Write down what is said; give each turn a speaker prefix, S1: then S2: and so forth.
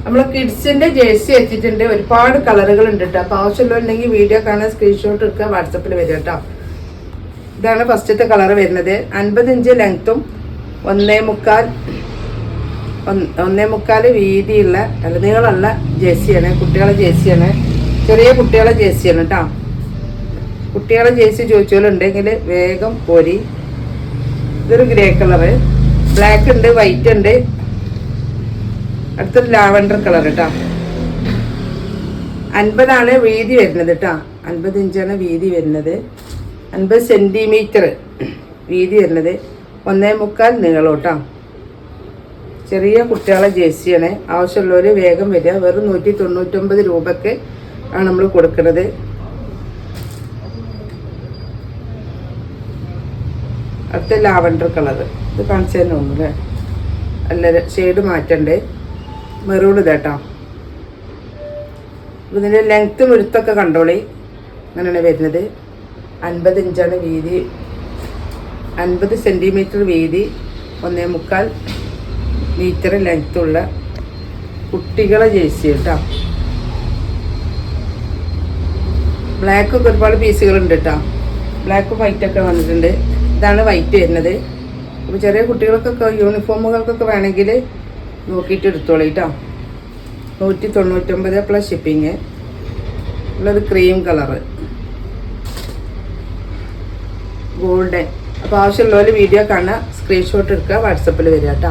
S1: നമ്മൾ കിഡ്സിന്റെ ജേഴ്സി വെച്ചിട്ടുണ്ട്. ഒരുപാട് കളറുകൾ ഉണ്ട് കേട്ടോ. അപ്പോൾ ആവശ്യമുള്ളതുണ്ടെങ്കിൽ വീഡിയോ കാണാൻ സ്ക്രീൻഷോട്ട് എടുക്കുക, വാട്സപ്പിൽ വരിക കേട്ടോ. ഇതാണ് ഫസ്റ്റത്തെ കളർ വരുന്നത്. 50 ഇഞ്ച് ലെങ്ത്തും 1.25 വീതിയുള്ള നീളമുള്ള ജേഴ്സിയാണ്. കുട്ടികളെ ജേഴ്സിയാണ്, ചെറിയ കുട്ടികളെ ജേഴ്സിയാണ് കേട്ടോ. കുട്ടികളെ ജേഴ്സി ചോദിച്ചാലുണ്ടെങ്കിൽ വേഗം പോരി. ഇതൊരു ഗ്രേ കളറ്, ബ്ലാക്ക് ഉണ്ട്, വൈറ്റ് ഉണ്ട്, അടുത്തൊരു ലാവൻഡർ കളർ കേട്ടോ. 50 വീതി വരുന്നത് കേട്ടോ. 50 ഇഞ്ചാണ് വീതി വരുന്നത്. 50 സെൻറ്റിമീറ്റർ വീതി വരുന്നത്. 1.25 നീളം കേട്ടോ. ചെറിയ കുട്ടികളെ ജേഴ്സിയാണ്. ആവശ്യമുള്ളവർ വേഗം വരിക. വെറും 199 രൂപയ്ക്ക് ആണ് നമ്മൾ കൊടുക്കുന്നത്. അടുത്ത ലാവൻഡർ കളർ, ഇത് കാണിച്ചു തന്നെ ഒന്നും അല്ലേ, അല്ല ഷെയ്ഡ് മാറ്റണ്ടേ. മെറൂൺ ഇതാട്ടോ. ഇതിൻ്റെ ലെങ്ത്തും വിടുത്തൊക്കെ കണ്ടോളി. അങ്ങനെയാണ് വരുന്നത്. 50 ഇഞ്ചാണ് വീതി, 50 സെൻറ്റിമീറ്റർ വീതി, 1.25 മീറ്റർ ലെങ്ത്തുള്ള കുട്ടികളെ ജേഴ്സി കേട്ടോ. ബ്ലാക്കൊക്കെ ഒരുപാട് പീസുകളുണ്ട് കേട്ടോ. ബ്ലാക്കും വൈറ്റൊക്കെ വന്നിട്ടുണ്ട്. ഇതാണ് വൈറ്റ് വരുന്നത്. അപ്പോൾ ചെറിയ കുട്ടികൾക്കൊക്കെ യൂണിഫോമുകൾക്കൊക്കെ വേണമെങ്കിൽ നോക്കിയിട്ട് എടുത്തോളൂ കേട്ടോ. 199 പ്ലസ് ഷിപ്പിങ് ഉള്ളത്. Cream colour, golden. അപ്പോൾ ആവശ്യമുള്ളവർ വീഡിയോ കാണുക, സ്ക്രീൻഷോട്ട് എടുക്കുക, വാട്സപ്പിൽ വരിക കേട്ടോ.